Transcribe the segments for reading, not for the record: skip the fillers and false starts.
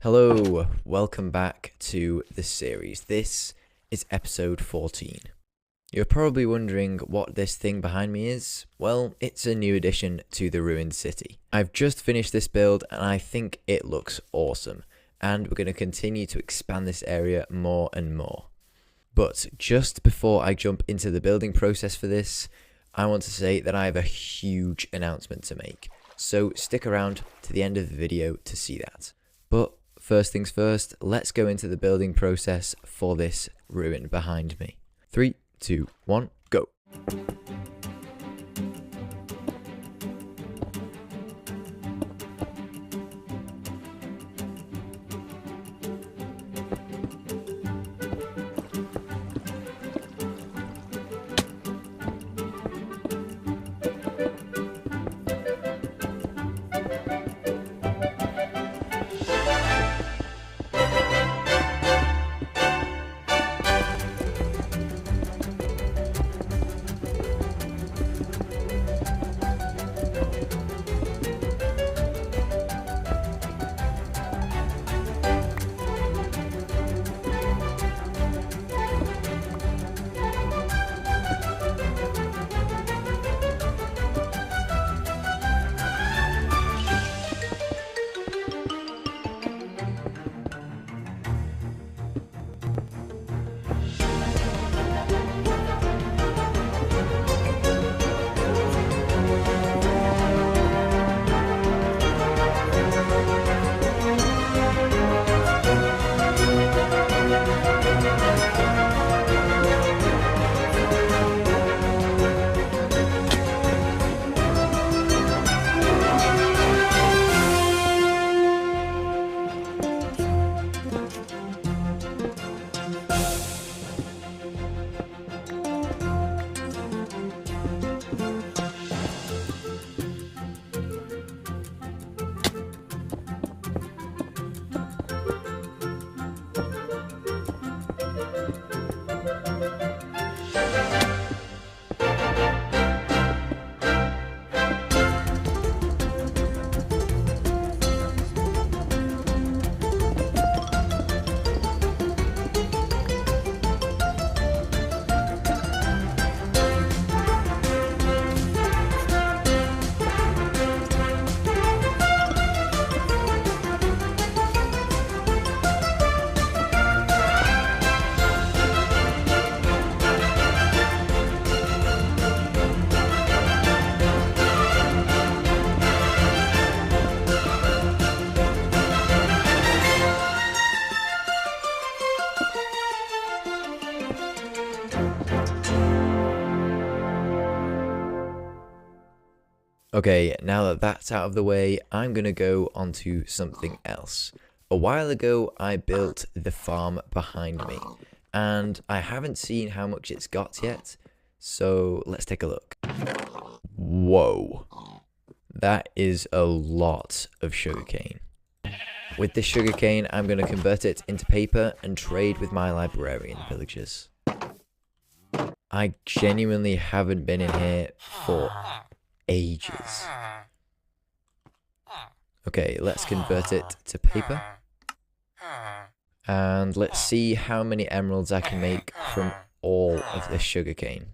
Hello, welcome back to the series. This is episode 14. You're probably wondering what this thing behind me is. Well, it's a new addition to the ruined city. I've just finished this build and I think it looks awesome. And we're going to continue to expand this area more and more. But just before I jump into the building process for this, I want to say that I have a huge announcement to make. So stick around to the end of the video to see that. But first things first, let's go into the building process for this ruin behind me. 3, 2, 1, go. Okay, now that that's out of the way, I'm going to go on to something else. A while ago, I built the farm behind me, and I haven't seen how much it's got yet, so let's take a look. Whoa, that is a lot of sugarcane. With this sugarcane, I'm going to convert it into paper and trade with my librarian villagers. I genuinely haven't been in here for ages. Okay, let's convert it to paper. And let's see how many emeralds I can make from all of this sugarcane.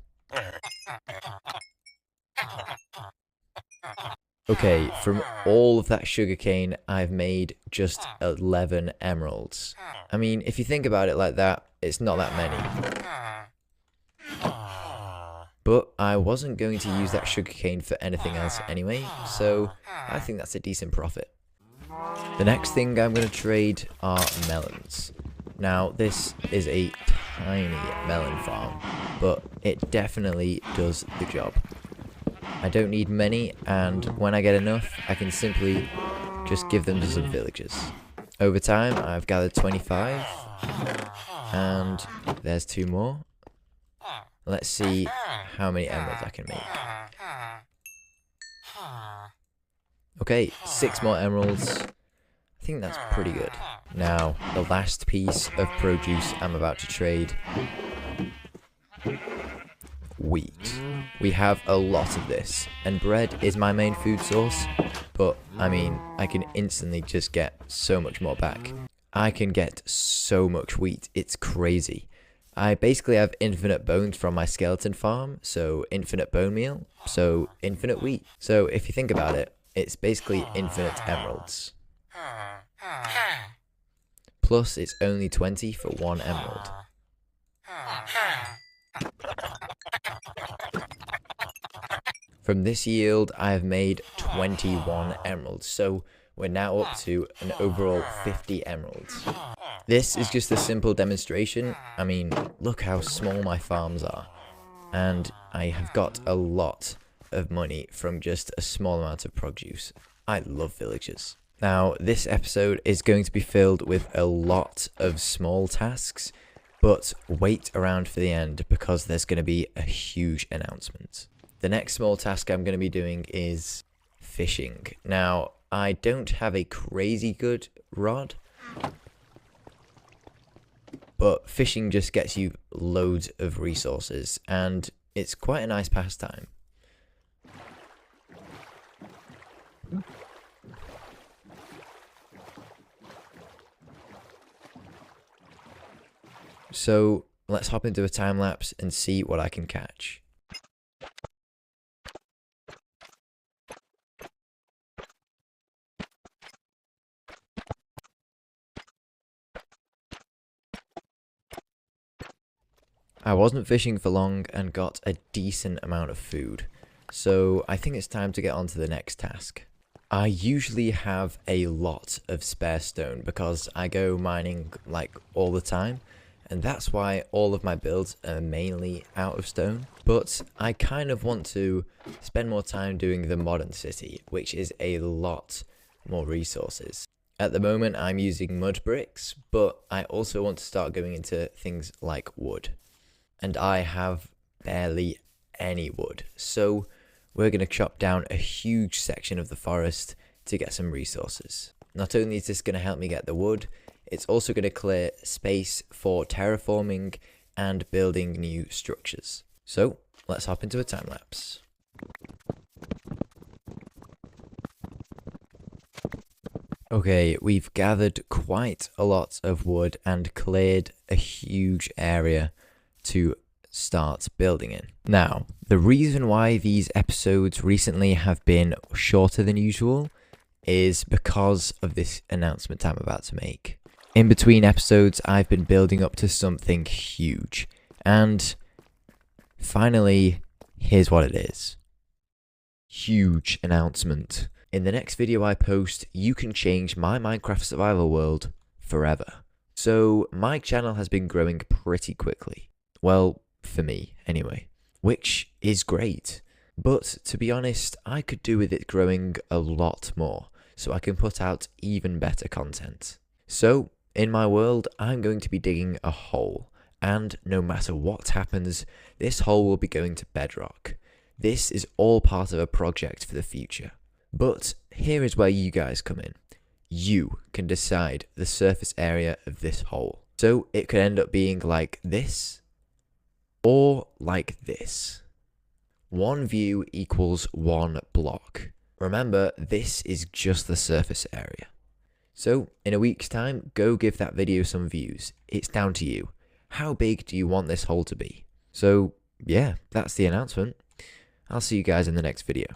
Okay, from all of that sugarcane, I've made just 11 emeralds. I mean, if you think about it like that, it's not that many. But I wasn't going to use that sugarcane for anything else anyway, so I think that's a decent profit. The next thing I'm going to trade are melons. Now, this is a tiny melon farm, but it definitely does the job. I don't need many, and when I get enough, I can simply just give them to some villagers. Over time, I've gathered 25, and there's 2 more. Let's see how many emeralds I can make. Okay, 6 more emeralds. I think that's pretty good. Now, the last piece of produce I'm about to trade. wheat. We have a lot of this, and bread is my main food source, but I mean, I can instantly just get so much more back. I can get so much wheat, it's crazy. I basically have infinite bones from my skeleton farm, so infinite bone meal, so infinite wheat. So if you think about it, it's basically infinite emeralds. Plus, it's only 20 for 1 emerald. From this yield, I have made 21 emeralds, so we're now up to an overall 50 emeralds. This is just a simple demonstration. I mean, look how small my farms are. And I have got a lot of money from just a small amount of produce. I love villagers. Now, this episode is going to be filled with a lot of small tasks, but wait around for the end because there's going to be a huge announcement. The next small task I'm going to be doing is fishing. Now, I don't have a crazy good rod, but fishing just gets you loads of resources, and it's quite a nice pastime. So let's hop into a time lapse and see what I can catch. I wasn't fishing for long and got a decent amount of food, so I think it's time to get on to the next task. I usually have a lot of spare stone because I go mining like all the time, and that's why all of my builds are mainly out of stone. But I kind of want to spend more time doing the modern city, which is a lot more resources. At the moment I'm using mud bricks, but I also want to start going into things like wood. And I have barely any wood, so we're going to chop down a huge section of the forest to get some resources. Not only is this going to help me get the wood, it's also going to clear space for terraforming and building new structures. So let's hop into a time lapse. Okay, we've gathered quite a lot of wood and cleared a huge area to start building in. Now, the reason why these episodes recently have been shorter than usual is because of this announcement I'm about to make. In between episodes, I've been building up to something huge, and finally, here's what it is. Huge announcement. In the next video I post, you can change my Minecraft survival world forever. So, my channel has been growing pretty quickly. Well, for me, anyway. Which is great. But, to be honest, I could do with it growing a lot more, so I can put out even better content. So, in my world, I'm going to be digging a hole, and no matter what happens, this hole will be going to bedrock. This is all part of a project for the future. But, here is where you guys come in. You can decide the surface area of this hole. So, it could end up being like this, or like this. One view equals one block. Remember, this is just the surface area. So, in a week's time, go give that video some views. It's down to you. How big do you want this hole to be? So, yeah, that's the announcement. I'll see you guys in the next video.